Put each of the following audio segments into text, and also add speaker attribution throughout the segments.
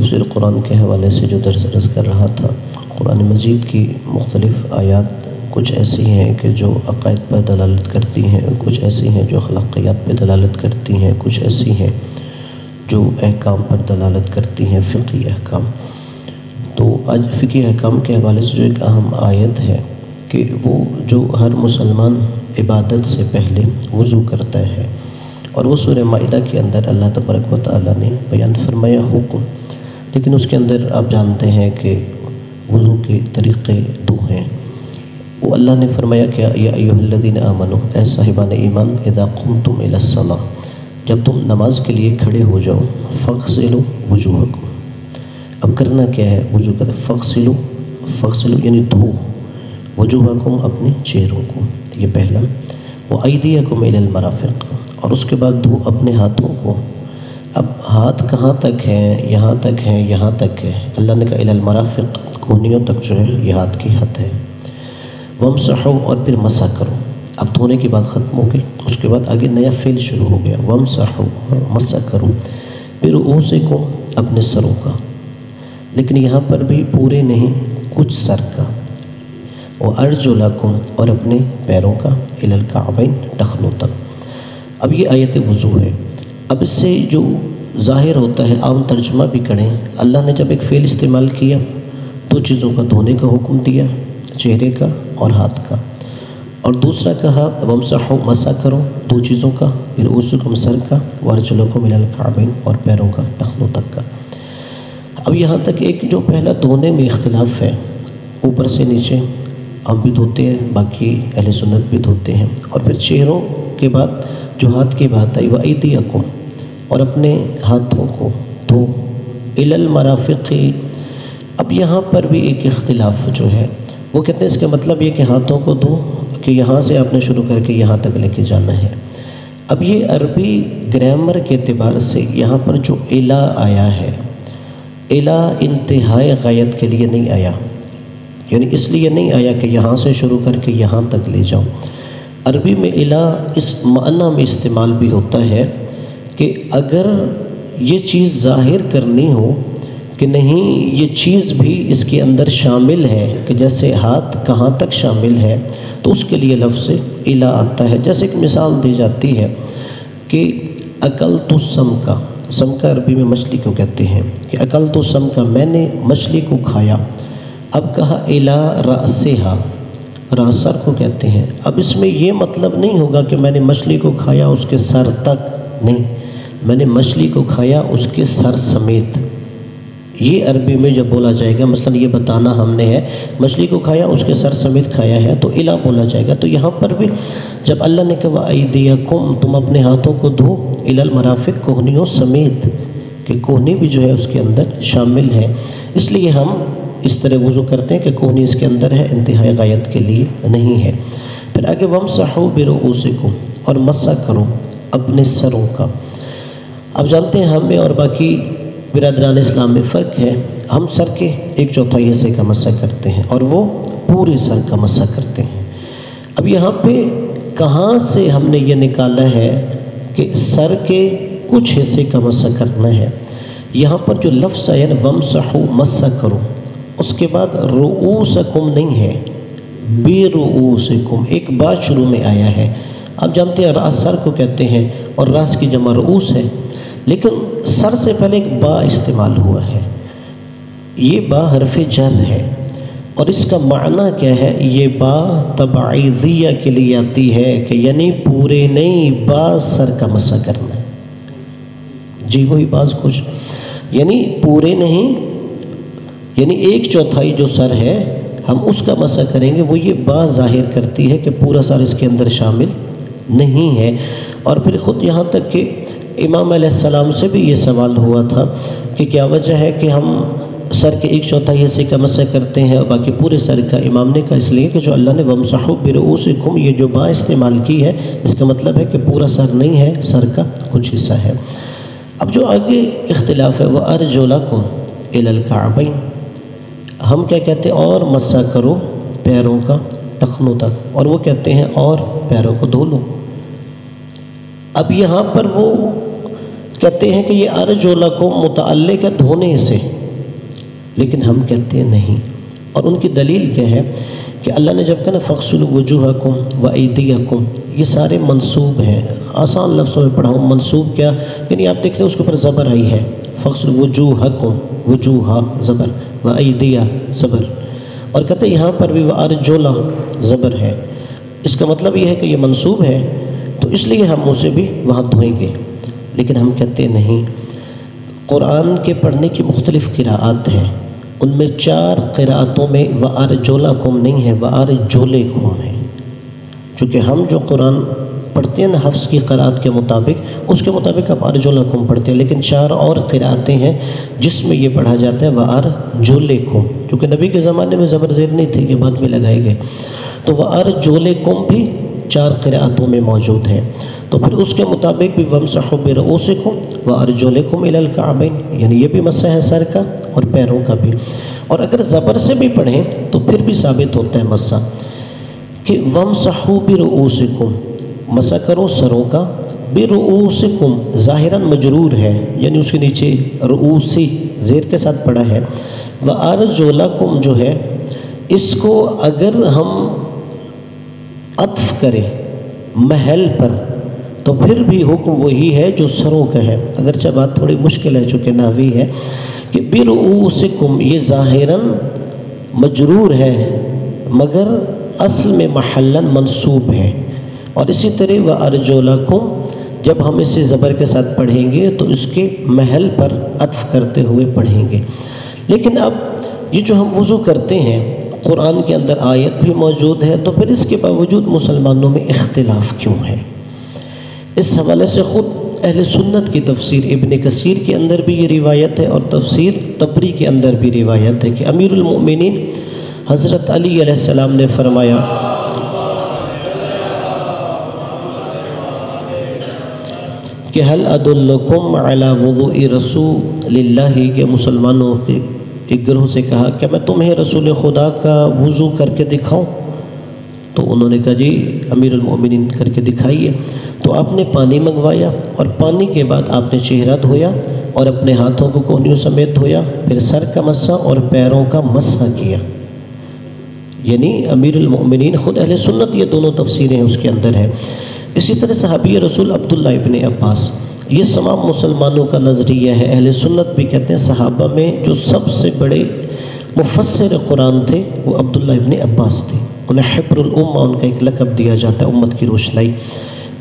Speaker 1: تفسیر قرآن کے حوالے سے جو درس کر رہا تھا، قرآن مجید کی مختلف آیات کچھ ایسی ہیں کہ جو عقائد پر دلالت کرتی ہیں، کچھ ایسی ہیں جو اخلاقیات پر دلالت کرتی ہیں، کچھ ایسی ہیں جو احکام پر دلالت کرتی ہیں، فقہی احکام۔ تو آج فقہی احکام کے حوالے سے جو ایک اہم آیت ہے کہ وہ جو ہر مسلمان عبادت سے پہلے وضو کرتا ہے، اور وہ سورہ مائدہ کے اندر اللہ تبارک و تعالیٰ نے بیان فرمایا حکم، لیکن اس کے اندر آپ جانتے ہیں کہ وضو کے طریقے دو ہیں۔ وہ اللہ نے فرمایا کہ یا ایھا الذین آمنوا، اے صاحبان ایمان، اذا قمتم الی الصلاۃ، جب تم نماز کے لیے کھڑے ہو جاؤ، فاغسلوا وجوہکم، اب کرنا کیا ہے؟ وضو کا فاغسلوا یعنی دھو، وجوہکم اپنے چہروں کو، یہ پہلا، وایدیکم الی المرافق، اور اس کے بعد دھو اپنے ہاتھوں کو۔ اب ہاتھ کہاں تک ہیں؟ یہاں تک ہیں، یہاں تک ہے۔ اللہ نے کہا الی المرافق، کونیوں تک جو ہے یہ ہاتھ کی حد ہے۔ وامسحوا، اور پھر مسح کرو۔ اب دھونے کی بات ختم ہو گئی، اس کے بعد آگے نیا فعل شروع ہو گیا، وامسحوا، اور مسح کرو، پھر رؤوسکم، اپنے سروں کا، لیکن یہاں پر بھی پورے نہیں، کچھ سر کا، وارجلکم، اور اپنے پیروں کا، الی الکعبین، ٹخنوں تک۔ اب یہ آیت وضو ہے۔ اب اس سے جو ظاہر ہوتا ہے، عام ترجمہ بھی کریں، اللہ نے جب ایک فعل استعمال کیا، دو چیزوں کا دھونے کا حکم دیا، چہرے کا اور ہاتھ کا، اور دوسرا کہا وامسحوا، مسح کرو، دو چیزوں کا، پھر رؤوسکم، سر کا، وارجلکم الی الکعبین، اور پیروں کا، ٹخنوں تک کا۔ اب یہاں تک ایک جو پہلا دھونے میں اختلاف ہے، اوپر سے نیچے ہم بھی دھوتے ہیں، باقی اہل سنت بھی دھوتے ہیں، اور پھر چہروں کے بعد جو ہاتھ کی بات آئی، وایدیکم، اور اپنے ہاتھوں کو دھو، الی المرافق۔ اب یہاں پر بھی ایک اختلاف جو ہے، وہ کہتے ہیں اس کا مطلب یہ کہ ہاتھوں کو دھو کہ یہاں سے آپ نے شروع کر کے یہاں تک لے کے جانا ہے۔ اب یہ عربی گرامر کے اعتبار سے یہاں پر جو الی آیا ہے، الی انتہائی غایت کے لیے نہیں آیا، یعنی اس لیے نہیں آیا کہ یہاں سے شروع کر کے یہاں تک لے جاؤ۔ عربی میں الی اس معنی میں استعمال بھی ہوتا ہے کہ اگر یہ چیز ظاہر کرنی ہو کہ نہیں یہ چیز بھی اس کے اندر شامل ہے، کہ جیسے ہاتھ کہاں تک شامل ہے، تو اس کے لیے لفظ الی آتا ہے۔ جیسے ایک مثال دی جاتی ہے کہ اکلت السمک، سمک عربی میں مچھلی کو کہتے ہیں، کہ اکلت السمک، میں نے مچھلی کو کھایا۔ اب کہا الی رأسہا، راس سر کو کہتے ہیں۔ اب اس میں یہ مطلب نہیں ہوگا کہ میں نے مچھلی کو کھایا اس کے سر تک، نہیں، میں نے مچھلی کو کھایا اس کے سر سمیت۔ یہ عربی میں جب بولا جائے گا، مثلا یہ بتانا ہم نے ہے مچھلی کو کھایا اس کے سر سمیت کھایا ہے، تو الی بولا جائے گا۔ تو یہاں پر بھی جب اللہ نے کہا ایدیکم، تم اپنے ہاتھوں کو دھو، الی المرافق، کوہنیوں سمیت، کہ کوہنی بھی جو ہے اس کے اندر شامل ہے، اس لیے ہم اس طرح وضو کرتے ہیں کہ کوہنی اس کے اندر ہے، انتہائی غایت کے لیے نہیں ہے۔ پھر آگے وامسحوا برؤوسکم، اور مسح کرو اپنے سروں کا۔ اب جانتے ہیں ہم میں اور باقی برادران اسلام میں فرق ہے، ہم سر کے 1/4 حصے کا مسح کرتے ہیں اور وہ پورے سر کا مسح کرتے ہیں۔ اب یہاں پہ کہاں سے ہم نے یہ نکالا ہے کہ سر کے کچھ حصے کا مسح کرنا ہے؟ یہاں پر جو لفظ آیا نا وامسحوا، مسح کرو، اس کے بعد رؤوسکم نہیں ہے، برؤوسکم، ایک بات شروع میں آیا ہے۔ آپ جانتے ہیں راس سر کو کہتے ہیں اور راس کی جمع رؤوس ہے، لیکن سر سے پہلے ایک با استعمال ہوا ہے، یہ با حرف جر ہے، اور اس کا معنی کیا ہے؟ یہ با تبعیضیہ کے لیے آتی ہے کہ یعنی پورے نہیں، بعض سر کا مسح کرنا ہے۔ جی وہی بعض کچھ، یعنی پورے نہیں، یعنی 1/4 جو سر ہے ہم اس کا مسح کریں گے، وہ یہ بات ظاہر کرتی ہے کہ پورا سر اس کے اندر شامل نہیں ہے۔ اور پھر خود یہاں تک کہ امام علیہ السلام سے بھی یہ سوال ہوا تھا کہ کیا وجہ ہے کہ ہم سر کے 1/4 حصے کا مسح کرتے ہیں اور باقی پورے سر کا؟ امام نے کہا اس لیے کہ جو اللہ نے وامسحوا برؤوسکم یہ جو با استعمال کی ہے، اس کا مطلب ہے کہ پورا سر نہیں ہے، سر کا کچھ حصہ ہے۔ اب جو آگے اختلاف ہے وہ وارجلکم الی الکعبین، ہم کیا کہتے ہیں؟ اور مسح کرو پیروں کا ٹخنوں تک، اور وہ کہتے ہیں اور پیروں کو دھو لو۔ اب یہاں پر وہ کہتے ہیں کہ یہ ارجلکم متعلق ہے دھونے سے، لیکن ہم کہتے ہیں نہیں، اور ان کی دلیل کیا ہے کہ اللہ نے جب کہا نا فاغسلوا وجوہکم وایدیکم، یہ سارے منصوب ہیں، آسان لفظوں میں پڑھاؤں، منصوب کیا یعنی آپ دیکھتے ہیں اس کے اوپر زبر آئی ہے، فاغسلوا وجوہکم، وجوہا زبر، وایدیا زبر، اور کہتے ہیں یہاں پر بھی وارجلا زبر ہے، اس کا مطلب یہ ہے کہ یہ منصوب ہے تو اس لیے ہم اسے بھی وہاں دھوئیں گے، لیکن ہم کہتے ہیں نہیں، قرآن کے پڑھنے کی مختلف قراءات ہیں، ان میں 4 قراءتوں میں وَأَرْجُلَكُمْ نہیں ہے، وَأَرْجُلِكُمْ ہے، چونکہ ہم جو قرآن پڑھتے ہیں نا حفظ کی قراءت کے مطابق، اس کے مطابق آپ ارجلکم پڑھتے ہیں، لیکن 4 اور قراءتیں ہیں جس میں یہ پڑھا جاتا ہے وَأَرْجُلِكُمْ، کیونکہ نبی کے زمانے میں زبر زیر نہیں تھی، یہ بعد میں لگائے گئے، تو وَأَرْجُلِكُمْ بھی 4 قراءتوں میں موجود ہے، تو پھر اس کے مطابق بھی وَامْسَحُوا بِرُؤُوسِكُمْ وَأَرْجُلِكُمْ إِلَى الْكَعْبَيْنِ، یعنی یہ بھی مسح ہے سر کا اور پیروں کا بھی، اور اگر زبر سے بھی پڑھیں تو پھر بھی ثابت ہوتا ہے مسح، کہ وَامْسَحُوا بِرُؤُوسِكُمْ، مسح کرو سروں کا، بِرُؤُوسِكُمْ ظاہراً مجرور ہے، یعنی اس کے نیچے رؤوسی زیر کے ساتھ پڑھا ہے، وَأَرْجُلَكُمْ جو ہے اس کو اگر ہم عطف کریں محل پر تو پھر بھی حکم وہی ہے جو سروں کا ہے، اگرچہ بات تھوڑی مشکل ہے چونکہ نحوی ہے، کہ برؤوسکم یہ ظاہراً مجرور ہے مگر اصل میں محلاً منصوب ہے، اور اسی طرح وارجلکم جب ہم اسے زبر کے ساتھ پڑھیں گے تو اس کے محل پر عطف کرتے ہوئے پڑھیں گے، لیکن اب یہ جو ہم وضو کرتے ہیں قرآن کے اندر آیت بھی موجود ہے، تو پھر اس کے باوجود مسلمانوں میں اختلاف کیوں ہے؟ اس حوالے سے خود اہل سنت کی تفسیر ابن کثیر کے اندر بھی یہ روایت ہے، اور تفسیر طبری کے اندر بھی روایت ہے کہ امیر المؤمنین حضرت علی علیہ السلام نے فرمایا کہ هل ادلکم علی وضوء رسول اللہ، کہ مسلمانوں کے ایک گروہ سے کہا کہ میں تمہیں رسول خدا کا وضو کر کے دکھاؤں؟ تو انہوں نے کہا جی امیر المؤمنین کر کے دکھائیے، تو آپ نے پانی منگوایا اور پانی کے بعد آپ نے چہرہ دھویا اور اپنے ہاتھوں کو کوہنیوں سمیت دھویا، پھر سر کا مسح اور پیروں کا مسح کیا، یعنی امیر المؤمنین خود اہل سنت یہ دونوں تفسیریں اس کے اندر ہے۔ اسی طرح صحابی رسول عبداللہ ابن عباس، یہ تمام مسلمانوں کا نظریہ ہے، اہل سنت بھی کہتے ہیں صحابہ میں جو سب سے بڑے مفسر قرآن تھے وہ عبداللہ ابن عباس تھے، انہیں حبر الامہ ان کا ایک لقب دیا جاتا ہے، امت کی روشنائی۔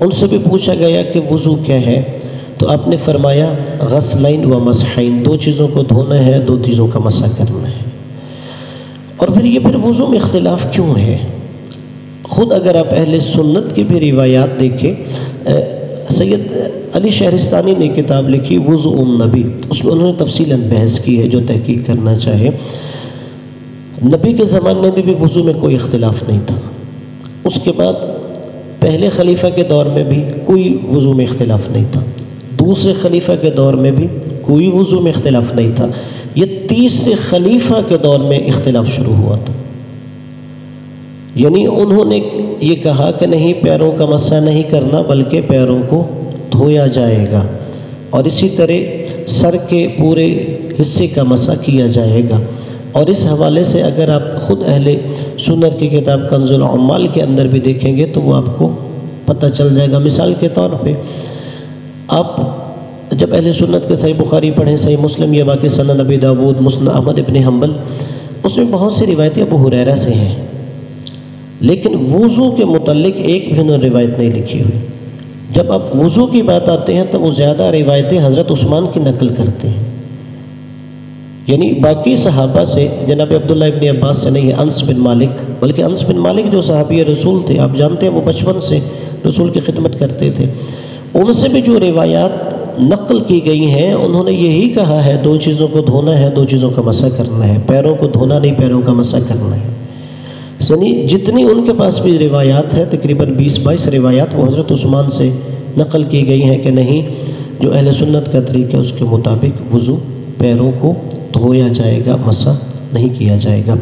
Speaker 1: ان سے بھی پوچھا گیا کہ وضو کیا ہے، تو آپ نے فرمایا غسلین و مسحین، 2 چیزوں کو دھونا ہے، 2 چیزوں کا مسح کرنا ہے۔ اور پھر وضو میں اختلاف کیوں ہے؟ خود اگر آپ اہل سنت کی بھی روایات دیکھیں، سید علی شہرستانی نے کتاب لکھی وضوء النبی، اس میں انہوں نے تفصیلاً بحث کی ہے، جو تحقیق کرنا چاہے۔ نبی کے زمانے میں بھی وضو میں کوئی اختلاف نہیں تھا، اس کے بعد پہلے خلیفہ کے دور میں بھی کوئی وضو میں اختلاف نہیں تھا، دوسرے خلیفہ کے دور میں بھی کوئی وضو میں اختلاف نہیں تھا، یہ تیسرے خلیفہ کے دور میں اختلاف شروع ہوا تھا، یعنی انہوں نے یہ کہا کہ نہیں پیروں کا مسح نہیں کرنا بلکہ پیروں کو دھویا جائے گا، اور اسی طرح سر کے پورے حصے کا مسح کیا جائے گا۔ اور اس حوالے سے اگر آپ خود اہل سنت کی کتاب کنز العمال کے اندر بھی دیکھیں گے تو وہ آپ کو پتہ چل جائے گا۔ مثال کے طور پہ آپ جب اہل سنت کے صحیح بخاری پڑھیں، صحیح مسلم یا باقی سنن ابی داود، مسند احمد ابن حنبل، اس میں بہت سی روایتیں ابو ہریرہ سے ہیں، لیکن وضو کے متعلق ایک بھی انہوں نے روایت نہیں لکھی ہوئی۔ جب آپ وضو کی بات آتے ہیں تو وہ زیادہ روایتیں حضرت عثمان کی نقل کرتے ہیں، یعنی باقی صحابہ سے، جناب عبداللہ ابن عباس سے نہیں ہے، انس بن مالک، بلکہ انس بن مالک جو صحابی رسول تھے، آپ جانتے ہیں وہ بچپن سے رسول کی خدمت کرتے تھے، ان سے بھی جو روایات نقل کی گئی ہیں انہوں نے یہی کہا ہے 2 چیزوں کو دھونا ہے، 2 چیزوں کا مسح کرنا ہے، پیروں کو دھونا نہیں، پیروں کا مسح کرنا ہے۔ یعنی جتنی ان کے پاس بھی روایات ہے، تقریباً 20-22 روایات وہ حضرت عثمان سے نقل کی گئی ہیں کہ نہیں، جو اہل سنت کا طریقہ ہے اس کے مطابق وضو پیروں کو دھویا جائے گا، مسح نہیں کیا جائے گا۔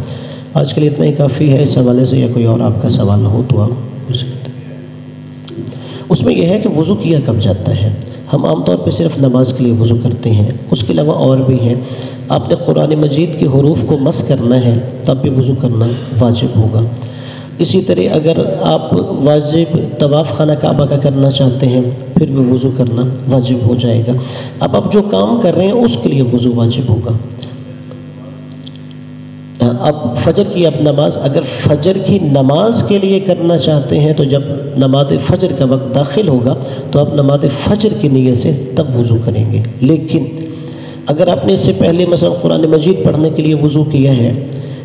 Speaker 1: آج کے لیے اتنا ہی کافی ہے، اس حوالے سے یا کوئی اور آپ کا سوال ہو تو آپ پوچھ سکتے ہیں۔ اس میں یہ ہے کہ وضو کیا کب جاتا ہے؟ ہم عام طور پہ صرف نماز کے لیے وضو کرتے ہیں، اس کے علاوہ اور بھی ہیں۔ آپ نے قرآن مجید کے حروف کو مس کرنا ہے تب بھی وضو کرنا واجب ہوگا۔ اسی طرح اگر آپ واجب طواف خانہ کعبہ کا کرنا چاہتے ہیں پھر بھی وضو کرنا واجب ہو جائے گا۔ اب آپ جو کام کر رہے ہیں اس کے لیے وضو واجب ہوگا۔ اب فجر کی آپ نماز اگر فجر کی نماز کے لیے کرنا چاہتے ہیں تو جب نماز فجر کا وقت داخل ہوگا تو آپ نماز فجر کی نیت سے تب وضو کریں گے۔ لیکن اگر آپ نے اس سے پہلے مثلا قرآن مجید پڑھنے کے لیے وضو کیا ہے،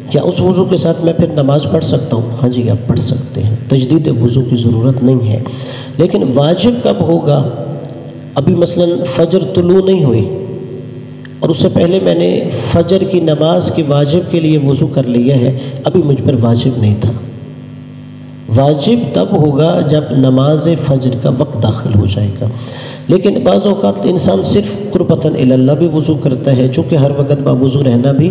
Speaker 1: کیا اس وضو کے ساتھ میں پھر نماز پڑھ سکتا ہوں؟ ہاں جی، آپ پڑھ سکتے ہیں، تجدید وضو کی ضرورت نہیں ہے۔ لیکن واجب کب ہوگا؟ ابھی مثلا فجر طلوع نہیں ہوئی اور اس سے پہلے میں نے فجر کی نماز کی واجب کے لیے وضو کر لیا ہے، ابھی مجھ پر واجب نہیں تھا۔ واجب تب ہوگا جب نماز فجر کا وقت داخل ہو جائے گا۔ لیکن بعض اوقات انسان صرف قربتاً الی اللہ بھی وضو کرتا ہے، چونکہ ہر وقت باوضو رہنا بھی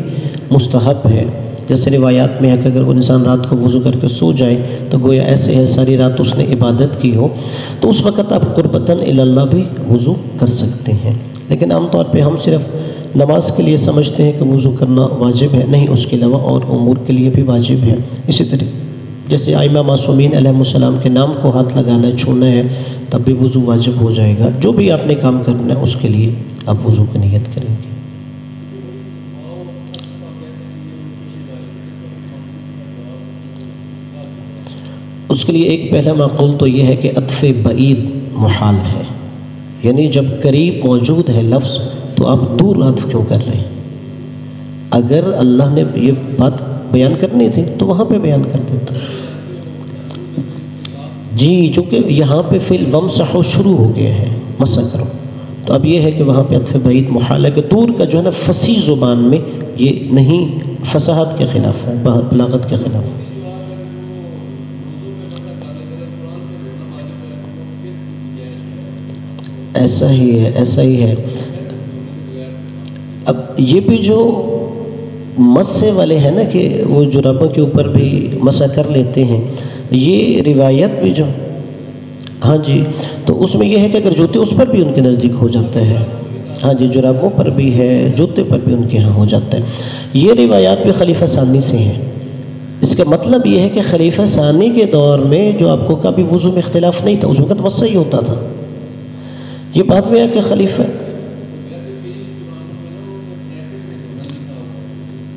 Speaker 1: مستحب ہے۔ جیسے روایات میں ہے کہ اگر انسان رات کو وضو کر کے سو جائے تو گویا ایسے ہے ساری رات اس نے عبادت کی ہو، تو اس وقت آپ قربتاً الی اللہ بھی وضو کر سکتے ہیں۔ لیکن عام طور پہ ہم صرف نماز کے لیے سمجھتے ہیں کہ وضو کرنا واجب ہے، نہیں، اس کے علاوہ اور امور کے لیے بھی واجب ہے۔ اسی طرح جیسے ائمہ معصومین علیہ السلام کے نام کو ہاتھ لگانا ہے، چھونا ہے، تب بھی وضو واجب ہو جائے گا۔ جو بھی آپ نے کام کرنا ہے اس کے لیے آپ وضو کی نیت کریں گے۔ اس کے لیے ایک پہلا معقول تو یہ ہے کہ عطف بعید محال ہے، یعنی جب قریب موجود ہے لفظ تو آپ دور عطف کیوں کر رہے ہیں؟ اگر اللہ نے یہ بات بیان کرنی تھی تو وہاں پہ بیان کر دیتا۔ جی، چونکہ یہاں پہ فعل وامسحوا شروع ہو گیا ہے، مسح کرو، تو اب یہ ہے کہ وہاں پہ عطف بعید محال ہے کہ دور کا جو ہے نا فصیح زبان میں یہ نہیں، فصاحت کے خلاف ہے، بلاغت کے خلاف ہے۔ ایسا ہی ہے۔ اب یہ بھی جو مسح والے ہیں نا کہ وہ جرابوں کے اوپر بھی مسح کر لیتے ہیں، یہ روایت بھی جو، ہاں جی، تو اس میں یہ ہے کہ اگر جوتے اس پر بھی ان کے نزدیک ہو جاتا ہے، ہاں جی، جرابوں پر بھی ہے، جوتے پر بھی ان کے ہاں ہو جاتا ہے۔ یہ روایات بھی خلیفہ ثانی سے ہیں۔ اس کا مطلب یہ ہے کہ خلیفہ ثانی کے دور میں جو آپ کو کبھی وضو میں اختلاف نہیں تھا، اس وقت مسح ہی ہوتا تھا۔ یہ بعد میں ہے کہ خلیفہ،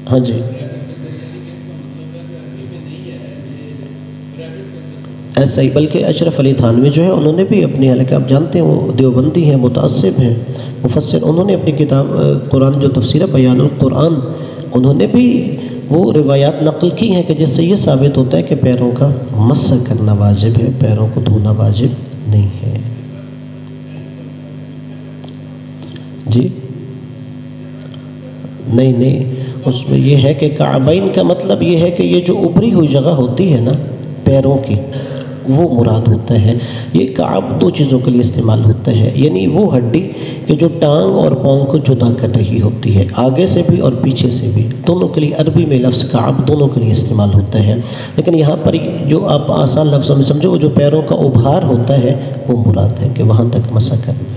Speaker 1: ہاں جی، ایسا ہی، بلکہ اشرف علی تھانوی جو ہے انہوں نے بھی اپنی، حالانکہ آپ جانتے ہیں وہ دیوبندی ہیں، متعصب ہیں، مفسر، انہوں نے اپنی کتاب قرآن جو تفسیر ہے بیان القرآن، انہوں نے بھی وہ روایات نقل کی ہیں کہ جس سے یہ ثابت ہوتا ہے کہ پیروں کا مسح کرنا واجب ہے، پیروں کو دھونا واجب نہیں ہے۔ جی نہیں، اس میں یہ ہے کہ کعبین کا مطلب یہ ہے کہ یہ جو ابری ہوئی جگہ ہوتی ہے نا پیروں کی، وہ مراد ہوتا ہے۔ یہ کعب دو چیزوں کے لیے استعمال ہوتا ہے، یعنی وہ ہڈی کہ جو ٹانگ اور پاؤں کو جدا کر رہی ہوتی ہے، آگے سے بھی اور پیچھے سے بھی، دونوں کے لیے عربی میں لفظ کعب دونوں کے لیے استعمال ہوتا ہے۔ لیکن یہاں پر جو آپ آسان لفظوں میں سمجھو، وہ جو پیروں کا ابھار ہوتا ہے وہ مراد ہے کہ وہاں تک مسح کرنا۔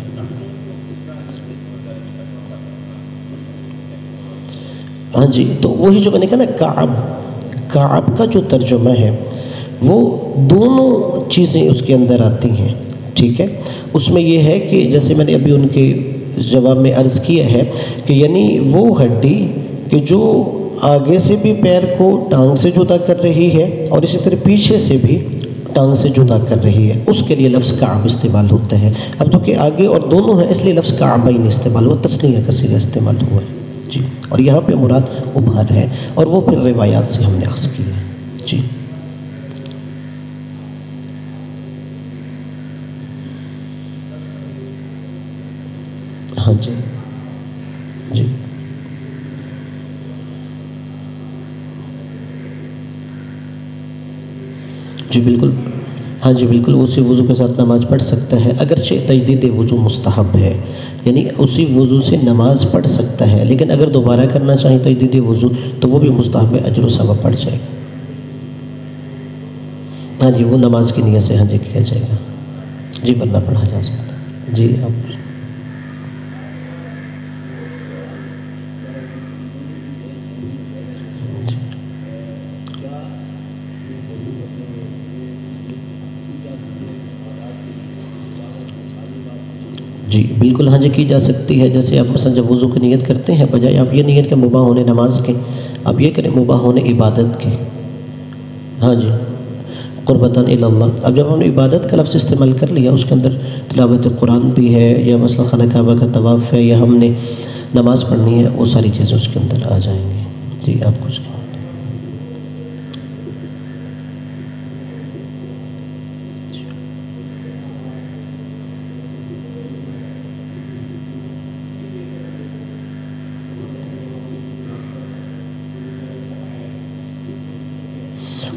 Speaker 1: ہاں جی، تو وہی جو میں نے کہا نا کعب کا جو ترجمہ ہے وہ دونوں چیزیں اس کے اندر آتی ہیں، ٹھیک ہے۔ اس میں یہ ہے کہ جیسے میں نے ابھی ان کے جواب میں عرض کیا ہے کہ یعنی وہ ہڈی کہ جو آگے سے بھی پیر کو ٹانگ سے جدا کر رہی ہے اور اسی طرح پیچھے سے بھی ٹانگ سے جدا کر رہی ہے، اس کے لیے لفظ کعب استعمال ہوتا ہے۔ اب تو کہ آگے اور دونوں ہیں اس لیے لفظ کعبین استعمال ہوا، تثنیہ کثیرہ استعمال ہوا ہے جی، اور یہاں پہ مراد ابھار ہے، اور وہ پھر روایات سے ہم نے اخذ کی ہے جی۔ ہاں جی جی جی بالکل، ہاں جی بالکل، اسی وضو کے ساتھ نماز پڑھ سکتا ہے، اگرچہ تجدید وضو مستحب ہے، یعنی اسی وضو سے نماز پڑھ سکتا ہے، لیکن اگر دوبارہ کرنا چاہیں تجدید وضو تو وہ بھی مستحب ہے، اجر و ثواب پڑھ جائے گا۔ ہاں جی، وہ نماز کی نیت سے ہاں جی کیا جائے گا جی، ورنہ پڑھا جا سکتا ہے جی۔ اب جی بالکل ہاں جی کی جا سکتی ہے. جیسے آپ مثلا جب وضو کی نیت کرتے ہیں بجائے آپ یہ نیت کہ مباح ہونے نماز کے آپ یہ کریں مباح ہونے عبادت کے. ہاں جی قربتاً الی اللہ. اب جب ہم نے عبادت کا لفظ استعمال کر لیا اس کے اندر تلاوت قرآن بھی ہے یا مثلا خانہ کعبہ کا طواف ہے یا ہم نے نماز پڑھنی ہے وہ ساری چیزیں اس کے اندر آ جائیں گی. جی آپ کچھ کہیں.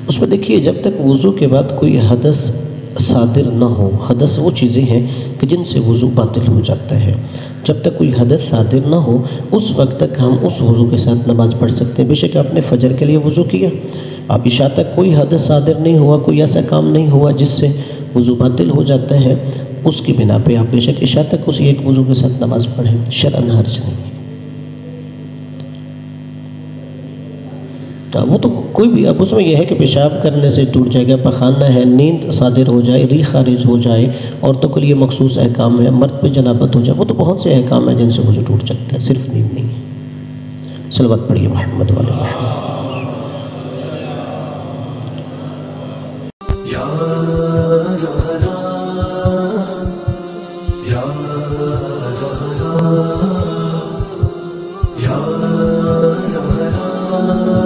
Speaker 1: اس میں دیکھیے جب تک وضو کے بعد کوئی حدث صادر نہ ہو. حدث وہ چیزیں ہیں کہ جن سے وضو باطل ہو جاتا ہے. جب تک کوئی حدث صادر نہ ہو اس وقت تک ہم اس وضو کے ساتھ نماز پڑھ سکتے ہیں. بے شک آپ نے فجر کے لیے وضو کیا آپ عشاء تک کوئی حدث صادر نہیں ہوا کوئی ایسا کام نہیں ہوا جس سے وضو باطل ہو جاتا ہے اس کی بنا پہ آپ بے شک عشاء تک اسی ایک وضو کے ساتھ نماز پڑھیں شرعاً حرج نہیں ہے. وہ تو کوئی بھی اب اس میں یہ ہے کہ پیشاب کرنے سے ٹوٹ جائے گا پخانہ ہے نیند صادر ہو جائے ری خارج ہو جائے عورتوں کے لیے مخصوص احکام ہے مرد پہ جنابت ہو جائے وہ تو بہت سے احکام ہیں جن سے وضو ٹوٹ جاتا ہے صرف نیند نہیں ہے. صلوات پڑھیے محمد والے محمد.
Speaker 2: یا زہرا یا زہرا یا زہرا